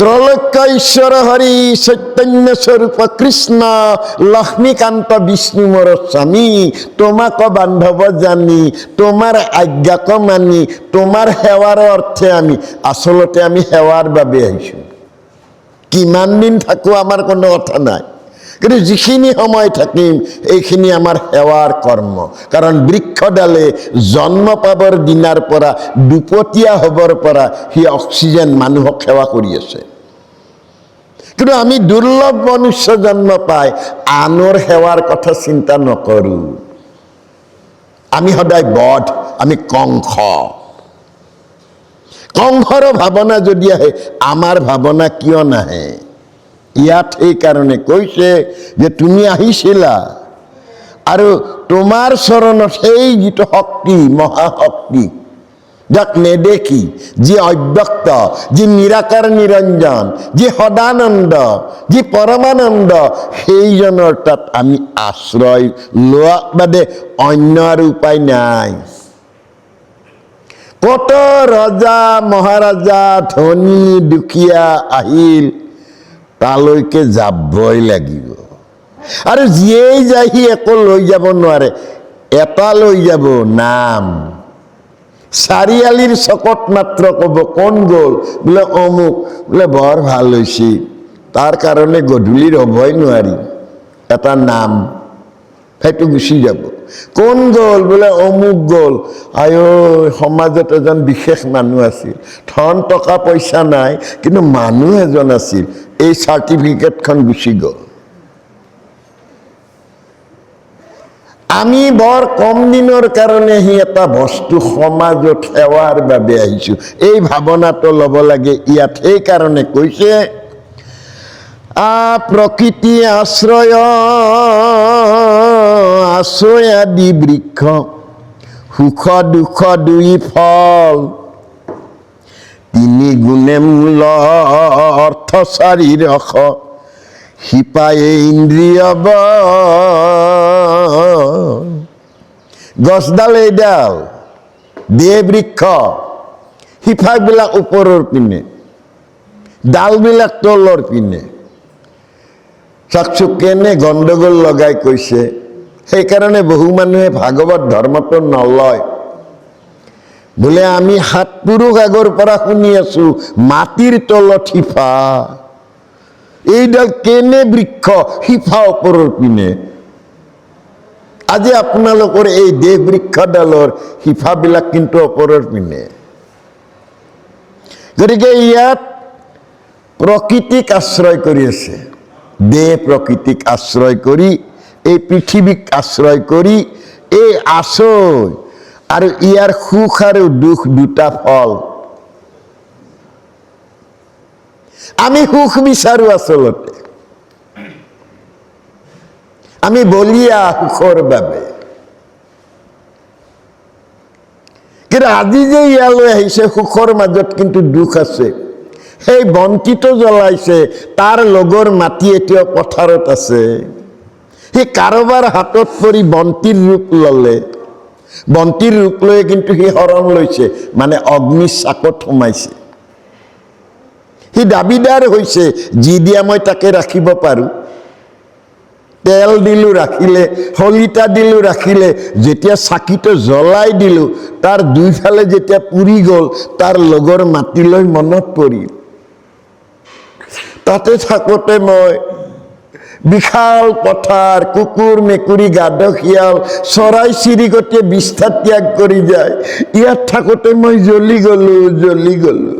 ত্ৰৈলোক্য ঈশ্বৰ হৰি চৈতন্য স্বৰূপ কৃষ্ণ লক্ষ্মীকান্ত বিষ্ণু মোৰ স্বামী তোমাক বান্ধব জানি তোমাৰ আজ্ঞাক মানি তোমাৰ সেৱাৰ অৰ্থে আমি আসলতে আমি সেৱাৰ বাবে আহিছো। কিমান দিন থাকো আমাৰ কোনো কথা নাই, কিন্তু যিখিনি সময় থাকিম এইখিনি আমাৰ সেৱাৰ কৰ্ম। কাৰণ বৃক্ষডালে জন্ম পাবৰ দিনাৰ পৰা দুপতীয়া হবৰ পৰা সি অক্সিজেন মানুহক সেৱা কৰি আছে। কিন্তু আমি দুৰ্লভ মনুষ্য জন্ম পাই আনৰ সেৱাৰ কথা চিন্তা নকৰো। আমি সদায় বধ, আমি কংস। কংসৰ ভাৱনা যদি আহে আমাৰ ভাৱনা কিয় নাহে? ইয়াত এই কাৰণে কৈছে যে তুমি আহিছিলা আৰু তোমাৰ চৰণত সেই যিটো শক্তি, মহাশক্তি যাক নেদেখি, যি অব্যক্ত, যি নিৰাকাৰ নিৰঞ্জন, যি সদানন্দ, যি পৰমানন্দ, সেইজনৰ তাত আমি আশ্ৰয় লোৱা বাদে অন্য আৰু উপায় নাই। কত ৰজা মহাৰাজা ধনী দুখীয়া আহিল তালৈকে যাবই লাগিব, আৰু যিয়েই যায় সি একো লৈ যাব নোৱাৰে। এটা লৈ যাব, নাম। চাৰিআলিৰ চকত মাত্ৰ ক'ব কোন গ'ল, বোলে অমুক, বোলে বৰ ভাল হৈছে, তাৰ কাৰণে গধূলি ৰ'বই নোৱাৰি, এটা নাম, সেইটো গুচি যাব। কোন গ'ল, বোলে অমুক গ'ল, আয়ো সমাজত এজন বিশেষ মানুহ আছিল, ধন টকা পইচা নাই কিন্তু মানুহ এজন আছিল, এই চাৰ্টিফিকেটখন গুচি গ'ল। আমি বৰ কম দিনৰ কাৰণে সি এটা বস্তু সমাজত সেৱাৰ বাবে আহিছো, এই ভাৱনাটো ল'ব লাগে। ইয়াত সেইকাৰণে কৈছে প্ৰকৃতি আশ্ৰয় আদি বৃক্ষ সুখ দুখ দুই ফল তিনি গুণে মূল অৰ্থ চাৰি ৰস শিপায়ে ইন্দ্ৰিয় গছডাল এইডাল দেহ বৃক্ষ, শিপাবিলাক ওপৰৰ পিনে, ডালবিলাক তলৰ পিনে। চাকচু কেনে গণ্ডগোল লগাই কৈছে। সেইকাৰণে বহু মানুহে ভাগৱত ধৰ্মটো নলয়। বোলে আমি ৭ পুৰুষ আগৰ পৰা শুনি আছো মাটিৰ তলত শিপা, এইডাল কেনে বৃক্ষ, শিপা ওপৰৰ পিনে। আজি আপোনালোকৰ এই দেহ বৃক্ষডালৰ শিপাবিলাক কিন্তু ওপৰৰ পিনে। গতিকে ইয়াত প্ৰকৃতিক আশ্ৰয় কৰি আছে, দেহ প্ৰকৃতিক আশ্ৰয় কৰি, এই পৃথিৱীক আশ্ৰয় কৰি এই আশ্ৰয় আৰু ইয়াৰ সুখ আৰু দুখ দুটা ফল। আমি সুখ বিচাৰো, আচলতে আমি বলিয়া সুখৰ বাবে। কিন্তু আজি যে ইয়ালৈ আহিছে সুখৰ মাজত কিন্তু দুখ আছে। সেই বন্তিটো জ্বলাইছে, তাৰ লগৰ মাটি এতিয়াও পথাৰত আছে। সি কাৰোবাৰ হাতত পৰি বন্তিৰ ৰূপ ললে, বন্তিৰ ৰূপ লৈ কিন্তু সি শৰণ লৈছে, মানে অগ্নিৰ চাকত সোমাইছে। সি দাবীদাৰ হৈছে, যি দিয়া মই তাকে ৰাখিব পাৰো। তেল দিলো ৰাখিলে, শলিতা দিলো ৰাখিলে, যেতিয়া চাকিটো জ্বলাই দিলো তাৰ দুইফালে যেতিয়া পুৰি গ'ল, তাৰ লগৰ মাটিলৈ মনত পৰিল। তাতে থাকোঁতে মই বিশাল পথাৰ, কুকুৰ মেকুৰী গাধ শিয়াল চৰাই চিৰিকটিয়ে বিষ্ঠা ত্যাগ কৰি যায়, ইয়াত থাকোঁতে মই জ্বলি গলো।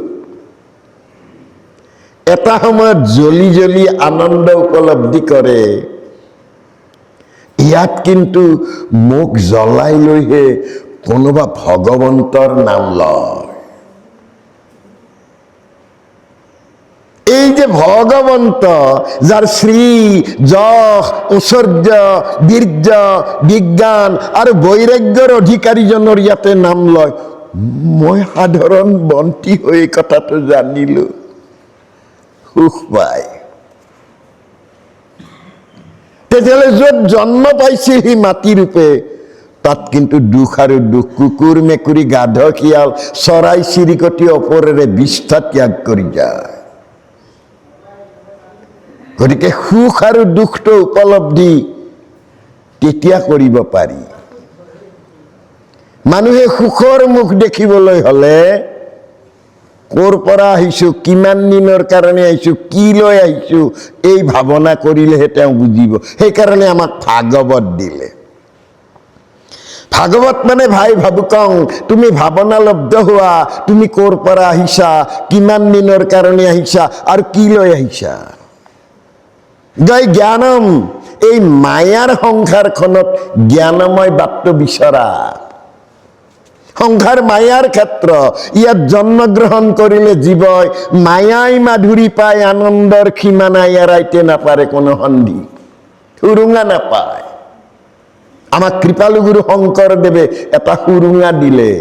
এটা সময়ত জ্বলি জ্বলি আনন্দ উপলব্ধি কৰে। ইয়াত কিন্তু মোক জ্বলাই লৈহে কোনোবা ভগৱন্তৰ নাম লয়। এই যে ভগৱন্ত, যাৰ শ্ৰী যশ ঐশ্বৰ্য বীৰ্য বিজ্ঞান আৰু বৈৰাগ্যৰ অধিকাৰীজনৰ ইয়াতে নাম লয়, মই সাধাৰণ বন্তি হৈ কথাটো জানিলো, সুখ পায়। তেতিয়াহ'লে য'ত জন্ম পাইছিল সি মাটি ৰূপে, তাত কিন্তু দুখ আৰু দুখ, কুকুৰ মেকুৰী গাধ শিয়াল চৰাই চিৰিকটি ওপৰেৰে বিষ্ঠা ত্যাগ কৰি যায়। গতিকে সুখ আৰু দুখটো উপলব্ধি তেতিয়া কৰিব পাৰি। মানুহে সুখৰ মুখ দেখিবলৈ হলে ক'ৰ পৰা আহিছো, কিমান দিনৰ কাৰণে আহিছো, কি লৈ আহিছো, এই ভাৱনা কৰিলেহে তেওঁ বুজিব। সেইকাৰণে আমাক ভাগৱত দিলে। ভাগৱত মানে ভাই ভাবুকং, তুমি ভাৱনালব্ধ হোৱা, তুমি ক'ৰ পৰা আহিছা, কিমান দিনৰ কাৰণে আহিছা আৰু কি লৈ আহিছা। জয় জ্ঞানম, এই মায়াৰ সংসাৰখনত জ্ঞানময় বাটটো বিচৰা। সংসাৰ মায়াৰ ক্ষেত্ৰ, ইয়াত জন্মগ্ৰহণ কৰিলে জীৱই মায়াই মাধুৰী পায়, আনন্দৰ সীমানা এৰাইতে নাপাৰে কোনো সন্ধি, সুৰুঙা নাপায়। আমাক কৃপালু গুৰু শংকৰদেৱে এটা সুৰুঙা দিলে,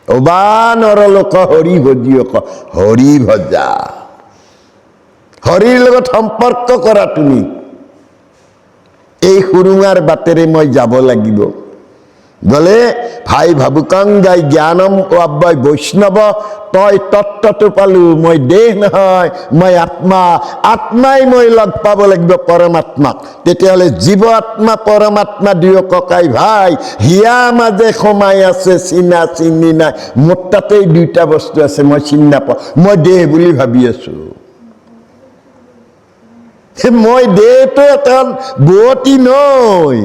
অবা নৰলোক হৰি ভজিয়ক, হৰি ভজা, হৰিৰ লগত সম্পৰ্ক কৰা তুমি। এই সুৰুঙাৰ বাটেৰে মই যাব লাগিব। গলে ভাই ভাবুকং গাই জ্ঞানম ও আব্বাই বৈষ্ণৱ, তই তত্ত্বটো পালো, মই দেহ নহয়, মই আত্মা, আত্মাই মই লগ পাব লাগিব পৰমাত্মাক। তেতিয়াহ'লে জীৱ আত্মা পৰমাত্মা দুয়ো ককাই ভাই, হিয়া মাজে সোমাই আছে, চিনা চিনি নাই। মোৰ তাতেই দুইটা বস্তু আছে, মই চিনি নাপাওঁ। মই দেহ বুলি ভাবি আছো, মই দেহটো এখন বোৱতী নৈ,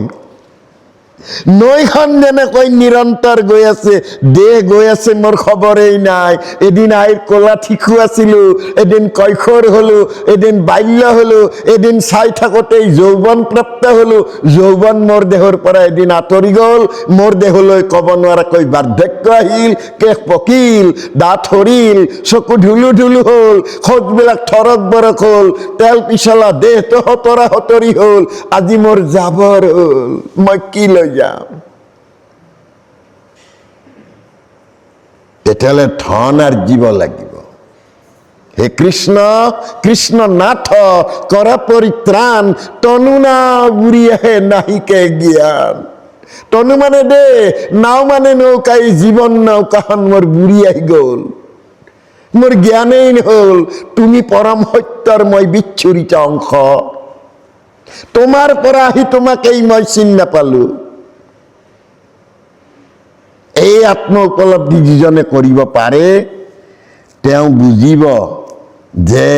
নৈখন যেনেকৈ নিৰন্তৰ গৈ আছে, দেহ গৈ আছে, মোৰ খবৰেই নাই। এদিন আইৰ কলা ঠিকু আছিলো, এদিন কৈশোৰ হলো, এদিন বাল্য হলো, এদিন চাই থাকোতেই যৌৱন প্ৰাপ্ত হলো। যৌৱন মোৰ দেহৰ পৰা এদিন আঁতৰি গল, মোৰ দেহলৈ কব নোৱাৰাকৈ বাৰ্ধক্য আহিল, কেশ পকিল, দাঁত সৰিল, চকু ঢুলু ঢুলু হল, খোজবিলাক থৰক বৰক হল, তেল পিছলা দেহটো হতৰা হতৰি হল। আজি মোৰ যাবৰ হল, মই কি লৈ যাম? তেতিয়াহ'লে ধন আৰ্জিব লাগিব। হে কৃষ্ণ, কৃষ্ণ নাথ কৰ পৰিত্ৰাণ, তনু না বুৰি আহে নাহিকে জ্ঞান। তনু মানে দে, নাও মানে নৌকা, এই জীৱন নৌকাখন মোৰ বুৰি আহি গল, মোৰ জ্ঞানেই নহল। তুমি পৰম সত্যৰ মই বিচ্ছুৰিত অংশ, তোমাৰ পৰা আহি তোমাকেই মই চিনি নাপালো। এই আত্ম উপলব্ধি যিজনে কৰিব পাৰে, তেওঁ বুজিব যে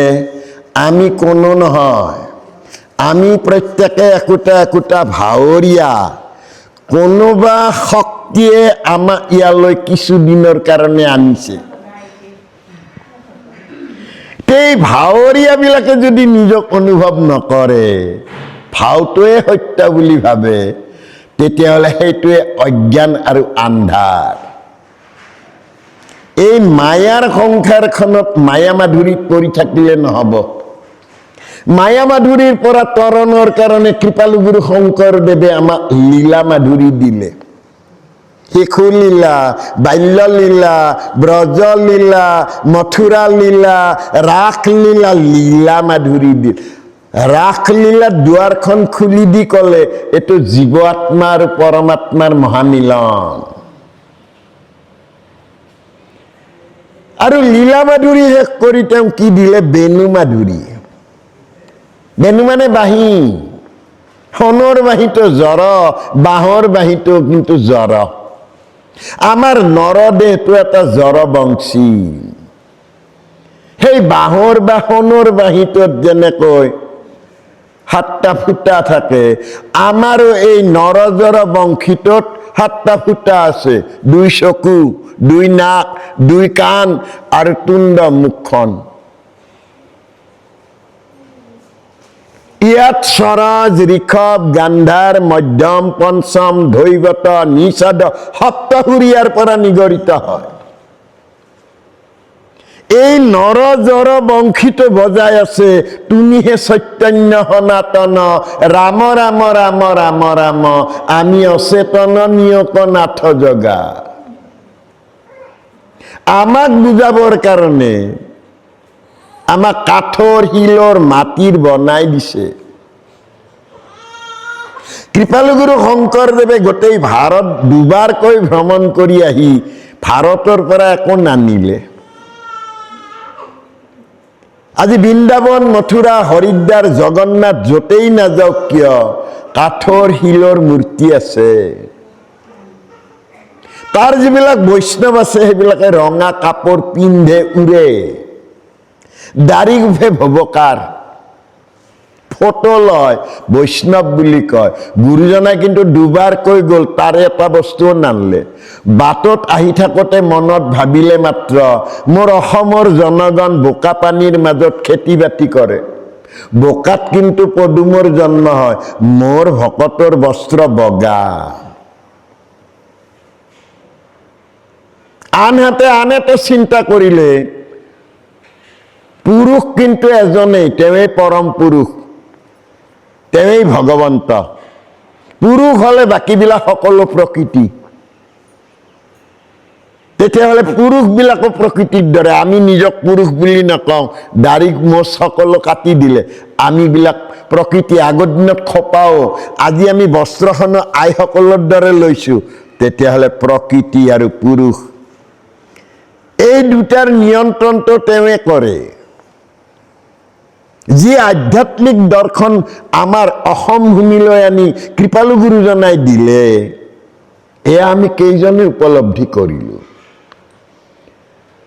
আমি কোনো নহয়, আমি প্ৰত্যেকে একোটা একোটা ভাৱৰীয়া। কোনোবা শক্তিয়ে আমাক ইয়ালৈ কিছুদিনৰ কাৰণে আনিছে। এই ভাৱৰীয়া বিলাকে যদি নিজক অনুভৱ নকৰে, ভাওটোৱে সত্য বুলি ভাবে, তেতিয়াহ'লে সেইটোৱে অজ্ঞান আৰু আন্ধাৰ। এই মায়াৰ সংসাৰখনত মায়া মাধুৰীত পৰি থাকিলে নহব। মায়া মাধুৰীৰ পৰা তৰণৰ কাৰণে কৃপালু গুৰু শংকৰদেৱে আমাক লীলা মাধুৰী দিলে। শিশু লীলা, বাল্য লীলা, ব্ৰজ লীলা, মথুৰা লীলা, ৰাস লীলা, লীলা মাধুৰী দিল। ৰাসলীলাৰ দুৱাৰখন খুলি দি কলে, এইটো জীৱ আত্মা আৰু পৰমাত্মাৰ মহামিলন। আৰু লীলা মাধুৰী শেষ কৰি তেওঁ কি দিলে? বেণু মাধুৰী। বেণু মানে বাঁহী, সোণৰ বাঁহীটো জ্বৰ, বাঁহৰ বাঁহীটো কিন্তু জ্বৰ। আমাৰ নৰদেহটো এটা জ্বৰ বংশী। সেই বাঁহৰ বা সোণৰ বাঁহীটোত যেনেকৈ 7টা ফুটা থাকে, আমাৰো এই নৰজৰ বংশীটোত 7টা ফুটা আছে। 2 চকু, 2 নাক, 2 কাণ আৰু তুণ্ড মুখখন। ইয়াত সৰজ, ঋষভ, গান্ধাৰ, মধ্যম, পঞ্চম, ধৈৱত, নিষাদ, সপ্তসুৰীয়াৰ পৰা নিগৰিত হয়। এই নৰজৰ বংশীটো বজাই আছে, তুমিহে চৈতন্য সনাতন, ৰাম ৰাম ৰাম ৰাম ৰাম, আমি অচেতন নিয়ক নাথ জগা। আমাক বুজাবৰ কাৰণে আমাক কাঠৰ, শিলৰ, মাটিৰ বনাই দিছে। কৃপালু গুৰু শংকৰদেৱে গোটেই ভাৰত 2বাৰকৈ ভ্ৰমণ কৰি আহি ভাৰতৰ পৰা একো নানিলে। আজি বৃন্দাবন, মথুৰা, হৰিদ্বাৰ, জগন্নাথ য'তেই নাযাওক কিয় কাঠৰ শিলৰ মূৰ্তি আছে। তাৰ যিবিলাক বৈষ্ণৱ আছে সেইবিলাকে ৰঙা কাপোৰ পিন্ধে, উৰে, দাড়ি গোফে ভবকাৰ, ফটো লয়, বৈষ্ণৱ বুলি কয়। গুৰুজনাই কিন্তু দুবাৰ কৈ গ'ল, তাৰে এটা বস্তুও নানলে। বাটত আহি থাকোঁতে মনত ভাবিলে মাত্ৰ, মোৰ অসমৰ জনগণ বোকা পানীৰ মাজত খেতি বাতি কৰে, বোকাত কিন্তু পদুমৰ জন্ম হয়, মোৰ ভকতৰ বস্ত্ৰ বগা। আনহাতে আন এটা চিন্তা কৰিলে, পুৰুষ কিন্তু এজনেই, তেওঁৱেই পৰম পুৰুষ, তেওঁৱেই ভগৱন্ত। পুৰুষ হলে বাকীবিলাক সকলো প্ৰকৃতি। তেতিয়াহ'লে পুৰুষবিলাকো প্ৰকৃতিৰ দৰে। আমি নিজক পুৰুষ বুলি নকওঁ, দাড়ি মোচ সকলো কাটি দিলে আমিবিলাক প্ৰকৃতি। আগৰ দিনত খপাও, আজি আমি বস্ত্ৰখনো আইসকলৰ দৰে লৈছো, তেতিয়াহ'লে প্ৰকৃতি আৰু পুৰুষ এই দুটাৰ নিয়ন্ত্ৰণটো তেওঁৱে কৰে। যি আধ্যাত্মিক দৰ্শন আমাৰ অসম ভূমিলৈ আনি কৃপালু গুৰুজনাই দিলে, এয়া আমি কেইজনে উপলব্ধি কৰিলো।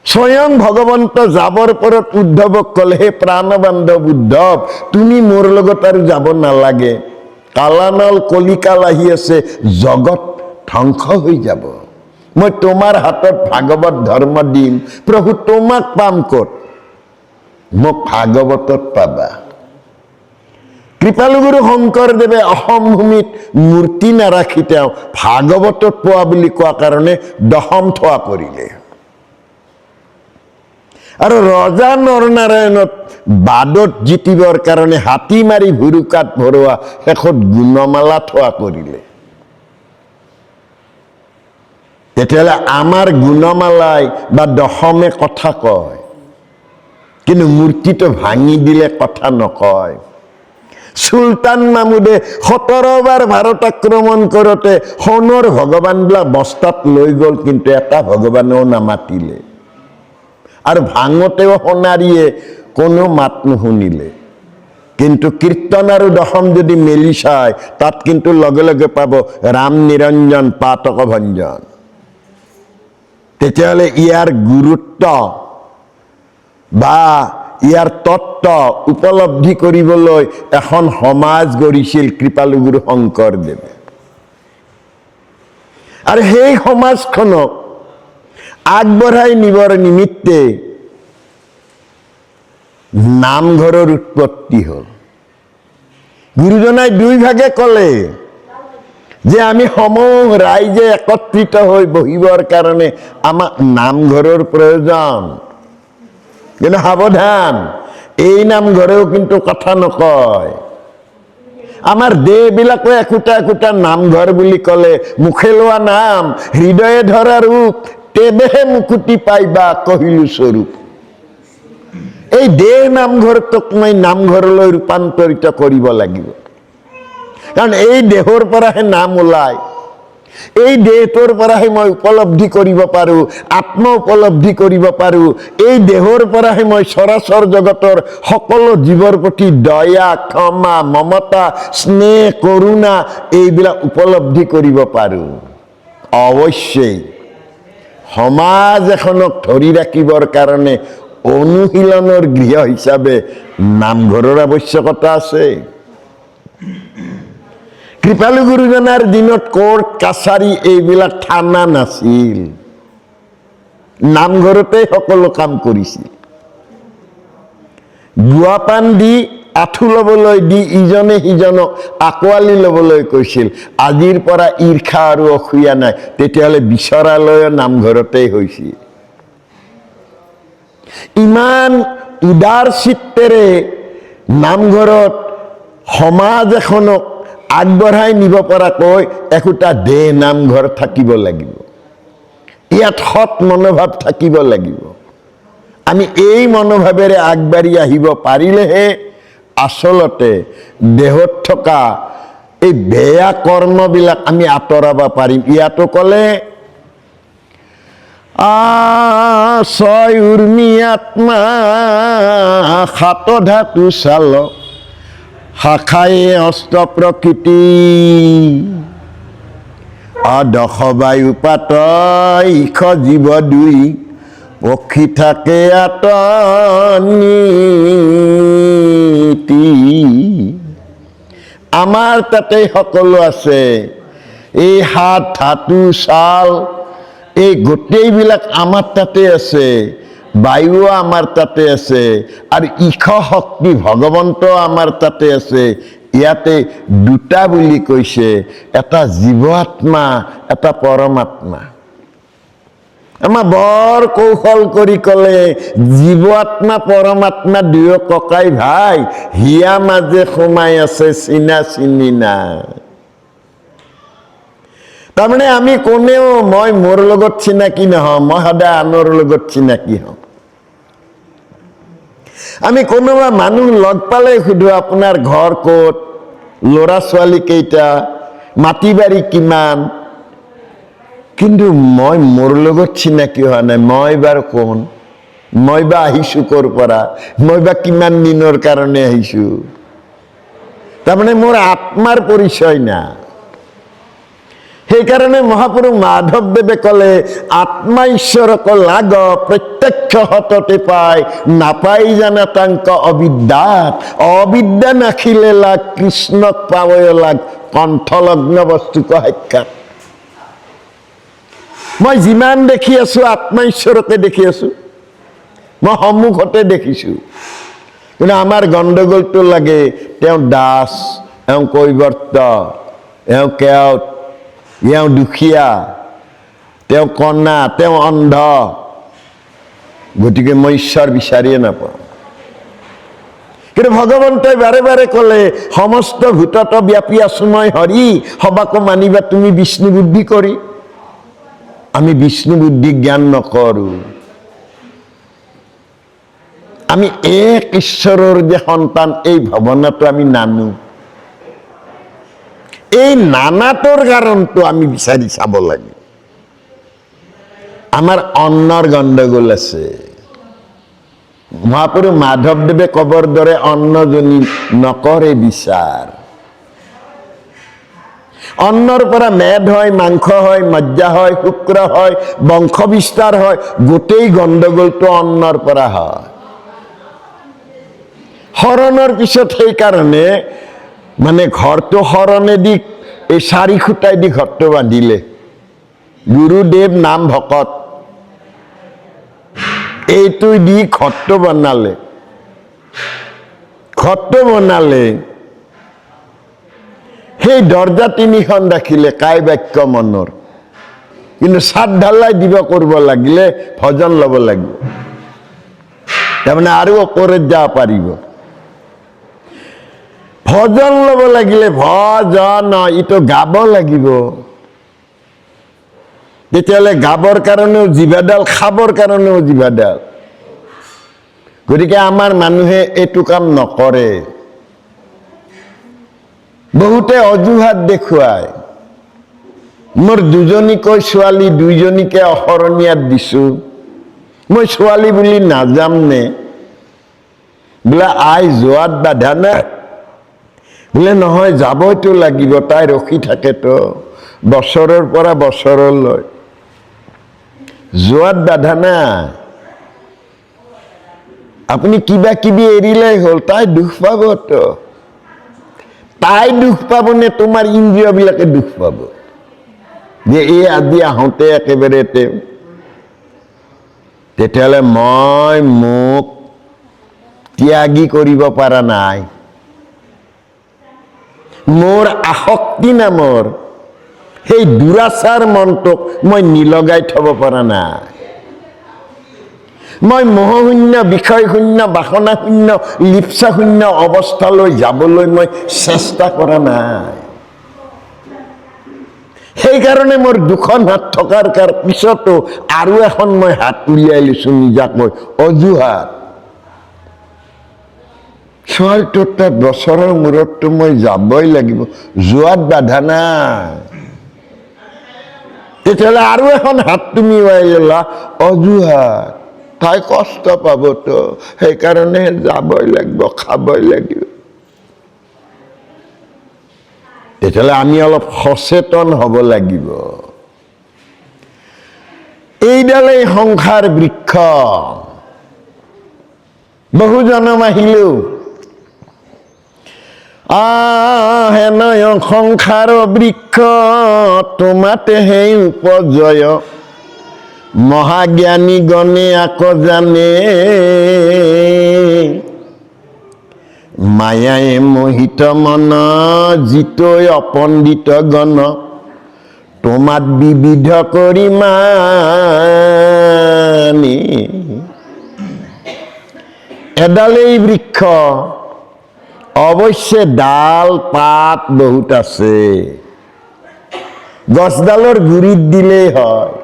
স্বয়ং ভগৱন্ত যাবৰ পৰত উদ্ধৱক ক'লে, হে প্ৰাণবান্ধৱ উদ্ধৱ, তুমি মোৰ লগত আৰু যাব নালাগে, কালানল কলিকাল আহি আছে, জগত ধ্বংস হৈ যাব, মই তোমাৰ হাতত ভাগৱত ধৰ্ম দিম। প্ৰভু তোমাক পাম ক'ত, মোক ভাগৱতত পাবা। কৃপালুগুৰু শংকৰদেৱে অসম ভূমিত মূৰ্তি নাৰাখি তেওঁ ভাগৱতত পোৱা বুলি কোৱা কাৰণে দশম থোৱা কৰিলে। আৰু ৰজা নৰনাৰায়ণত বাদত জিতিবৰ কাৰণে হাতী মাৰি ভুৰুকাত ভৰোৱা শেষত গুণমালা থোৱা কৰিলে। তেতিয়াহ'লে আমাৰ গুণমালাই বা দশমে কথা কয়, কিন্তু মূৰ্তিটো ভাঙি দিলে কথা নকয়। চুলতান মামুদে 17 বাৰ ভাৰত আক্ৰমণ কৰোঁতে সোণৰ ভগৱানবিলাক বস্তাত লৈ গ'ল, কিন্তু এটা ভগৱানেও নামাতিলে। আৰু ভাঙতেও সোণাৰীয়ে কোনো মাত নুশুনিলে। কিন্তু কীৰ্তন আৰু দশম যদি মেলি চায়, তাত কিন্তু লগে লগে পাব ৰাম নিৰঞ্জন পাতক ভঞ্জন। তেতিয়াহ'লে ইয়াৰ গুৰুত্ব বা ইয়াৰ তত্ত্ব উপলব্ধি কৰিবলৈ এখন সমাজ গঢ়িছিল কৃপালুগুৰু শংকৰদেৱে। আৰু সেই সমাজখনক আগবঢ়াই নিবৰ নিমিত্তে নামঘৰৰ উৎপত্তি হ'ল। গুৰুজনাই দুই ভাগে ক'লে যে আমি সমূহ ৰাইজে একত্ৰিত হৈ বহিবৰ কাৰণে আমাক নামঘৰৰ প্ৰয়োজন। কিন্তু সাৱধান, এই নামঘৰেও কিন্তু কথা নকয়। আমাৰ দেহবিলাকো একোটা একোটা নামঘৰ বুলি ক'লে, মুখে লোৱা নাম হৃদয়ে ধৰা ৰূপ, তেৱেহে মুকুতি পাইবা কহিলো স্বৰূপ। এই দেহ নামঘৰটোক মই নামঘৰলৈ ৰূপান্তৰিত কৰিব লাগিব, কাৰণ এই দেহৰ পৰাহে নাম ওলায়। এই দেহটোৰ পৰাহে মই উপলব্ধি কৰিব পাৰোঁ, আত্ম উপলব্ধি কৰিব পাৰোঁ। এই দেহৰ পৰাহে মই চৰাচৰ জগতৰ সকলো জীৱৰ প্ৰতি দয়া, ক্ষমা, মমতা, স্নেহ, কৰোণা এইবিলাক উপলব্ধি কৰিব পাৰোঁ। অৱশ্যেই সমাজ এখনক ধৰি ৰাখিবৰ কাৰণে অনুশীলনৰ গৃহ হিচাপে নামঘৰৰ আৱশ্যকতা আছে। কৃপালু গুৰুজনাৰ দিনত কোৰ্ট কাছাৰী এইবিলাক থানা নাছিল, নামঘৰতে সকলো কাম কৰিছিল। গুৱাপান দি আঁঠু ল'বলৈ দি ইজনে সিজনক আঁকোৱালি ল'বলৈ কৈছিল। আজিৰ পৰা ঈৰ্ষা আৰু অসূয়া নাই, তেতিয়াহ'লে বিচৰালয়ো নামঘৰতেই হৈছিল। ইমান উদাৰ চিত্তেৰে নামঘৰত সমাজ এখনক আগবঢ়াই নিব পৰাকৈ একোটা দেহ নামঘৰ থাকিব লাগিব। ইয়াত সৎ মনোভাৱ থাকিব লাগিব। আমি এই মনোভাৱেৰে আগবাঢ়ি আহিব পাৰিলেহে আচলতে দেহত থকা এই বেয়া কৰ্মবিলাক আমি আঁতৰাব পাৰিম। ইয়াতো ক'লে ছয় উৰ্মি আত্মা সাত ধাতু চাল শাখায়ে অষ্ট প্ৰকৃতি দশ বায়ু পাত ইষ জীৱ দুই পক্ষী থাকে আতনীতি। আমাৰ তাতে সকলো আছে। এই হাত ধাতু ছাল এই গোটেইবিলাক আমাৰ তাতে আছে। বায়ু আমাৰ তাতে আছে আৰু ইষ শক্তি ভগৱন্ত আমাৰ তাতে আছে। ইয়াতে দুটা বুলি কৈছে, এটা জীৱ আত্মা, এটা পৰমাত্মা। আমাৰ বৰ কৌশল কৰি ক'লে জীৱ আত্মা পৰমাত্মা দুয়ো ককাই ভাই, হিয়া মাজে সোমাই আছে, চিনা চিনি নাই। তাৰমানে আমি কোনেও মই মোৰ লগত চিনাকি নহওঁ, মই সদায় আনৰ লগত চিনাকি হওঁ। আমি কোনোবা মানুহ লগ পালে সুধো আপোনাৰ ঘৰ ক'ত, ল'ৰা ছোৱালী কেইটা, মাটি বাৰী কিমান, কিন্তু মই মোৰ লগত চিনাকি হোৱা নাই। মই বাৰু কোন, মই বা আহিছো ক'ৰ পৰা, মই বা কিমান দিনৰ কাৰণে আহিছো। তাৰমানে মোৰ আত্মাৰ পৰিচয় না। সেইকাৰণে মহাপুৰুষ মাধৱদেৱে ক'লে আত্মা ঈশ্বৰক লাগ প্ৰত্যক্ষ হততে পায়, নাপাই জানা তাংক অবিদ্যাত। অবিদ্যা নাখিলে লাগ কৃষ্ণক পাবয় লাগ, কণ্ঠলগ্ন বস্তুক সাক্ষাৎ। মই যিমান দেখি আছো আত্মা ঈশ্বৰকে দেখি আছো, মই সন্মুখতে দেখিছো। কিন্তু আমাৰ গণ্ডগোলটো লাগে তেওঁ দাস, এওঁ কৈৱৰ্ত, এওঁ কেওট, এওঁ দুখীয়া, তেওঁ কণা, তেওঁ অন্ধ। গতিকে মই ঈশ্বৰ বিচাৰিয়ে নাপাওঁ। কিন্তু ভগৱন্তই বাৰে বাৰে ক'লে সমস্ত ভূতত ব্যাপী আছো মই হৰি, সবাকো মানিবা তুমি বিষ্ণু বুদ্ধি কৰি। আমি বিষ্ণু বুদ্ধি জ্ঞান নকৰো। আমি এক ঈশ্বৰৰ যে সন্তান, এই ভাৱনাটো আমি নানো। এই নানাটোৰ কাৰণটো আমি বিচাৰি চাব লাগে। আমাৰ অন্নৰ গণ্ডগোল আছে। মহাপুৰুষ মাধৱদেৱে কবৰ দৰে অন্নজনী নকৰে বিচাৰ। অন্নৰ পৰা মেদ হয়, মাংস হয়, মজ্জা হয়, শুক্ৰ হয়, বংশ বিস্তাৰ হয়। গোটেই গণ্ডগোলটো অন্নৰ পৰা হয়। শৰণৰ পিছত সেইকাৰণে মানে ঘৰটো শৰণেদি এই 4 খুঁটাই দি ঘৰটো বান্ধিলে। গুৰুদেৱ নাম ভকত এইটো দি ঘৰটো বনালে। ঘৰটো বনালে সেই দৰ্জা 3খন ৰাখিলে, কাই বাক্য মনৰ। কিন্তু ছাদ ঢালাই দিব কৰিব লাগিলে ভজন ল'ব লাগিব, তাৰমানে আৰু ওপৰত যাব পাৰিব। ভজন ল'ব লাগিলে ভজন ইটো গাব লাগিব। তেতিয়াহ'লে গাবৰ কাৰণেও জিভাডাল, খাবৰ কাৰণেও জিভাডাল। গতিকে আমাৰ মানুহে এইটো কাম নকৰে। বহুতে অজুহাত দেখুৱায়। মোৰ 2জনীকৈ ছোৱালী, 2জনীকে অশৰণীয়াত দিছো, মই ছোৱালী বুলি নাযাম নে? বোলে আই যোৱাত বাধা নাই। বোলে নহয়, যাবইতো লাগিব, তাই ৰখি থাকেতো বছৰৰ পৰা বছৰলৈ। যোৱাত বাধা নাই। আপুনি কিবা কিবি এৰিলেই হ'ল, তাই দুখ পাবতো। তাই দুখ পাব নে তোমাৰ ইন্দ্ৰিয় বিলাকে দুখ পাব যে এই আজি আহোঁতে একেবাৰে তেতিয়াহ'লে মই মোক ত্যাগী কৰিব পৰা নাই। মোৰ আসক্তি নামৰ সেই দুৰাচাৰ মনটোক মই নিলগাই থব পৰা নাই। মই মোহশূন্য, বিষয় শূন্য, বাসনা শূন্য, লিপ্সা শূন্য অৱস্থালৈ যাবলৈ মই চেষ্টা কৰা নাই। সেইকাৰণে মোৰ 2খন হাত থকাৰ পিছতো আৰু এখন মই হাত উলিয়াই লৈছো নিজাকৈ, অজুহাত। ছোৱালীটোৰ তাত বছৰৰ মূৰততো মই যাবই লাগিব, যোৱাত বাধা নাই। তেতিয়াহ'লে আৰু এখন হাত তুমি ওলাই ল'লা, অজুহাত তাই কষ্ট পাব তো, সেইকাৰণে যাবই লাগিব, খাবই লাগিব। তেতিয়াহ'লে আমি অলপ সচেতন হ'ব লাগিব। এইডালেই সংসাৰ বৃক্ষ, বহু জনম আহিলেও হেনয় সংসাৰ বৃক্ষ, তোমাতেহে উপজয়, মহাজ্ঞানী গণে আকৌ জানে, মায়াই মোহিত মন, জিতৈ অপণ্ডিত গণ, তোমাত বিবিধ কৰি মানি। এডালেই বৃক্ষ, অৱশ্যে ডাল পাত বহুত আছে, গছডালৰ গুৰিত দিলেই হয়।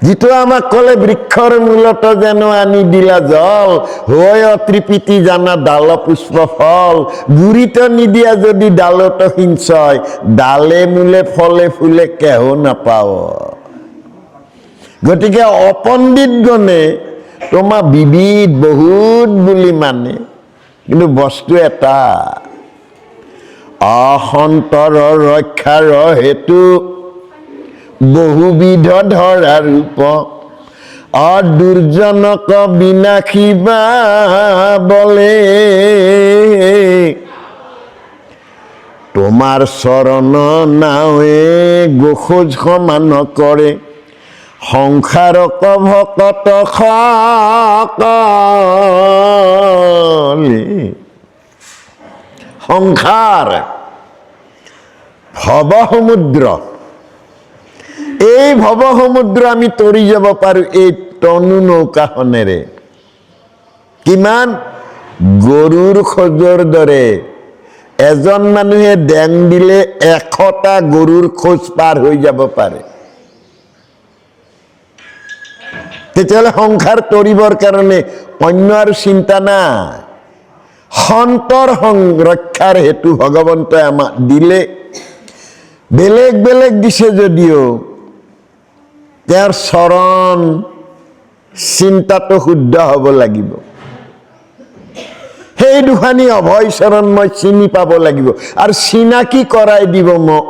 যিটো আমাক ক'লে বৃক্ষৰ মূলত যেন আনি দিলা জল, হয় ত্ৰিপিতি জানা ডাল পুষ্প ফল, গুৰিত নিদিয়া যদি ডালত সিঞ্চয়, ডালে মূলে ফলে ফুলে কেহ নাপাও। গতিকে অপণ্ডিত গণে তোমাক বিবিধ বহুত বুলি মানে, কিন্তু বস্তু এটা, অসন্তৰ ৰক্ষাৰ হেতু বহুবিধ ধৰা ৰূপ, দুৰ্জনক বিনাশিবা বলে, তোমাৰ চৰণ নাৱে গোখোজ সমান কৰে, সংসাৰক ভকত সকলে। সংসাৰ ভৱ সমুদ্ৰ, এই ভৱ সমুদ্ৰ আমি তৰি যাব পাৰো এই টনু নৌকাখনেৰে। কিমান? গৰুৰ খোজৰ দৰে। এজন মানুহে ডেং দিলে 100টা গৰুৰ খোজ পাৰ হৈ যাব পাৰে। তেতিয়াহ'লে সংসাৰ তৰিবৰ কাৰণে অন্য আৰু চিন্তা নাই। সন্তৰ ৰক্ষাৰ হেতু ভগৱন্তই আমাক দিলে, বেলেগ বেলেগ দিছে যদিও তেওঁৰ চৰণ চিন্তাটো শুদ্ধ হ'ব লাগিব। সেই দুখানি অভয় চৰণ মই চিনি পাব লাগিব, আৰু চিনাকি কৰাই দিব মোক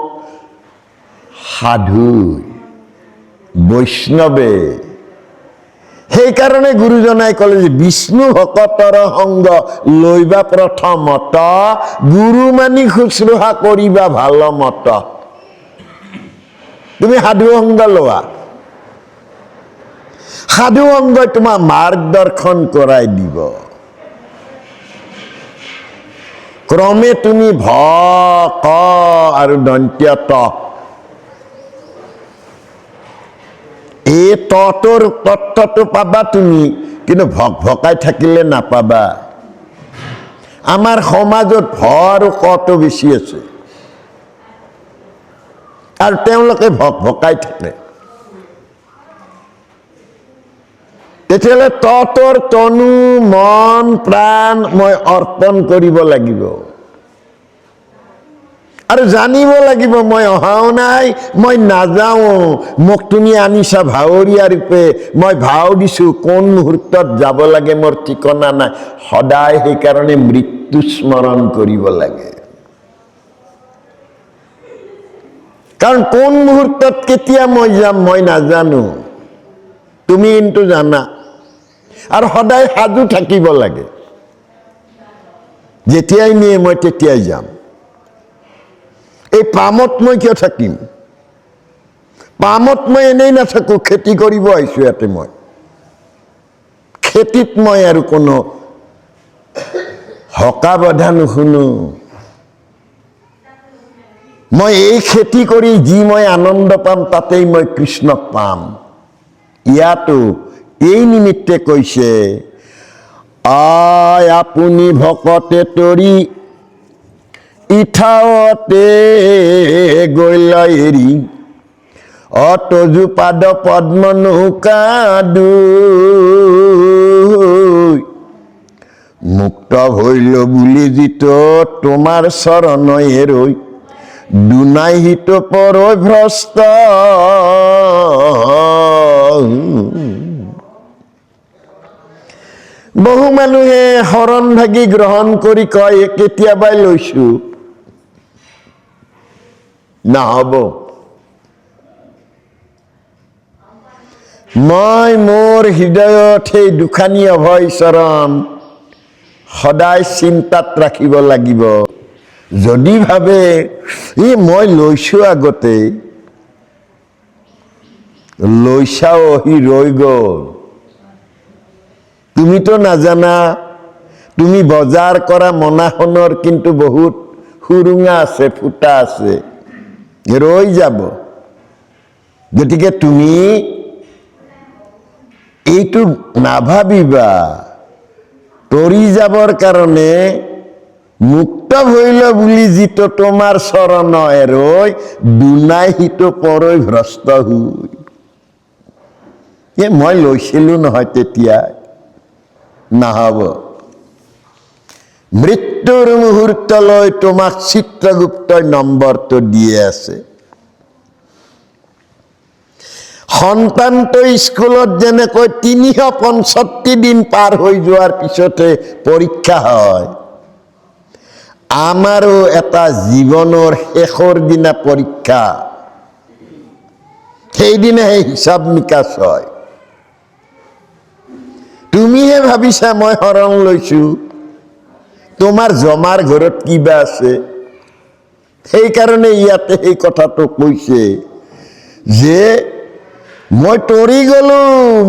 সাধু বৈষ্ণৱে। সেইকাৰণে গুৰুজনাই ক'লে যে বিষ্ণু ভকতৰ সংগ লৈবা প্ৰথমত, গুৰু মানি শুশ্ৰূষা কৰিবা ভাল মত। তুমি সাধু সংগ লোৱা, সাধু সংগই তোমাক মাৰ্গদৰ্শন কৰাই দিব। ক্ৰমে তুমি ভ ক আৰু দন্ত্য ত, এই তটোৰ তত্ত্বটো পাবা তুমি, কিন্তু ভক ভকাই থাকিলে নাপাবা। আমাৰ সমাজত ভ আৰু কটো বেছি আছে, আৰু তেওঁলোকে ভক ভকাই থাকে। তেতিয়াহ'লে ততৰ তনু মন প্ৰাণ মই অৰ্পণ কৰিব লাগিব, আৰু জানিব লাগিব মই অহাও নাই, মই নাযাওঁ, মোক তুমি আনিছা ভাৱৰীয়া ৰূপে, মই ভাও দিছো, কোন মুহূৰ্তত যাব লাগে মোৰ ঠিকনা নাই। সদায় সেইকাৰণে মৃত্যু স্মৰণ কৰিব লাগে, কাৰণ কোন মুহূৰ্তত কেতিয়া মই যাম মই নাজানো, তুমি কিন্তু জানা। আৰু সদায় সাজু থাকিব লাগে, যেতিয়াই নিয়ে মই তেতিয়াই যাম। এই পামত মই কিয় থাকিম? পামত মই এনেই নাথাকো, খেতি কৰিব আহিছো ইয়াতে। মই খেতিত মই আৰু কোনো হকা বাধা নুশুনো। মই এই খেতি কৰি যি মই আনন্দ পাম, তাতেই মই কৃষ্ণক পাম। ইয়াতো এই নিমিত্তে কৈছে, আই আপুনি ভকতে তৰি ইঠাৱতে গৈলা এৰি, অতজু পাদ পদ্ম নৌকা দুই, মুক্ত হৈল বুলি যিটো তোমাৰ চৰণে ৰৈ, দুনাই হিত পৰৈ ভ্ৰষ্ট। বহু মানুহে শৰণ ভাগি গ্ৰহণ কৰি কয় কেতিয়াবাই লৈছো, নহব। মই মোৰ হৃদয়ত সেই দুখানি অভয় চৰণ সদায় চিন্তাত ৰাখিব লাগিব। যদি ভাবে মই লৈছো আগতে, লৈছাও সি ৰৈ গল। তুমিতো নাজানা, তুমি বজাৰ কৰা মোনাখনৰ কিন্তু বহুত সুৰুঙা আছে, ফুটা আছে, ৰৈ যাব। গতিকে তুমি এইটো নাভাবিবা তৰি যাবৰ কাৰণে মুক্ত ভৈল বুলি যিটো তোমাৰ চৰণ এৰৈ, দুনাই সিটো পৰৈ ভ্ৰষ্ট হৈ। মই লৈছিলো নহয় তেতিয়া, নহব। মৃত্যুৰ মুহূৰ্তলৈ তোমাক চিত্ৰগুপ্তই নম্বৰটো দিয়ে আছে। সন্তানটো স্কুলত যেনেকৈ 365 দিন পাৰ হৈ যোৱাৰ পিছতে পৰীক্ষা হয়, আমাৰো এটা জীৱনৰ শেষৰ দিনা পৰীক্ষা। সেইদিনাহে হিচাপ নিকাচ হয়। তুমিহে ভাবিছা মই শৰণ লৈছো, তোমাৰ জমাৰ ঘৰত কিবা আছে। সেইকাৰণে ইয়াতে সেই কথাটো কৈছে যে মই তৰি গলো,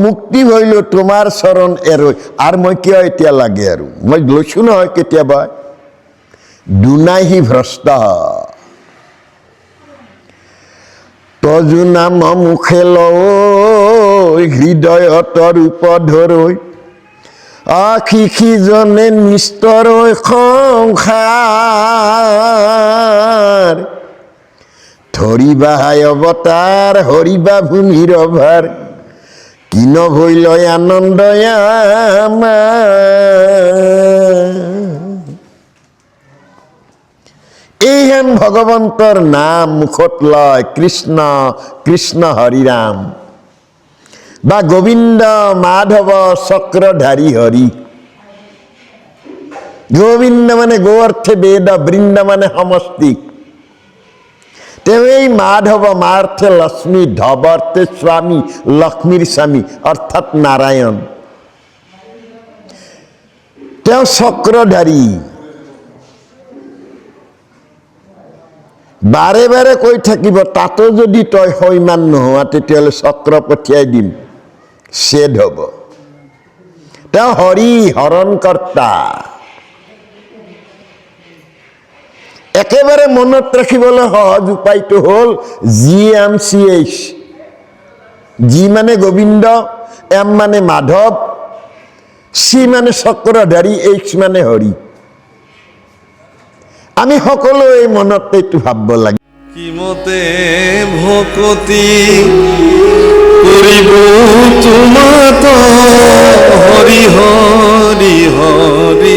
মুক্তি হইলো তোমাৰ চৰণ এৰৈ, আৰু মই কিয় এতিয়া লাগে, আৰু মই লৈছো নহয় কেতিয়াবা। দুনাই সি ভ্ৰষ্ট। তজু নাম মুখে লৈ, হৃদয়তৰ উপধৰৈ, আশিসিজনে নিস্তৰৈ সংসাৰ। ধৰিবাহাই অৱতাৰ, হৰিবা ভূমিৰ অভাৰ, কিন ভৈলয় আনন্দয় আমাৰ। এইহেন ভগৱন্তৰ নাম মুখত লয় কৃষ্ণ কৃষ্ণ হৰি ৰাম, বা গোবিন্দ মাধৱ চক্ৰধাৰী হৰি। গোবিন্দ মানে গো অৰ্থে বেদ, বৃন্দ মানে সমষ্টি। তেওঁ এই মাধৱ, মা অৰ্থে লক্ষ্মী, ধৱ অৰ্থে স্বামী, লক্ষ্মীৰ স্বামী অৰ্থাৎ নাৰায়ণ। তেওঁ চক্ৰধাৰী। বাৰে বাৰে কৈ থাকিব, তাতো যদি তই সৈমান নোহোৱা তেতিয়াহ'লে চক্ৰ পঠিয়াই দিম, ছেদ হ'ব। তেওঁ হৰি, হৰণকৰ্তা। একেবাৰে মনত ৰাখিবলৈ সহজ উপায়টো হ'ল GMCH। জি মানে গোবিন্দ, এম মানে মাধৱ, চি মানে চক্ৰধাৰী, এইচ মানে হৰি। আমি সকলো এই মনত এইটো ভাবিব লাগে। কিমতে ভকতি কৰিব তোমাত, হৰি হৰি হৰি।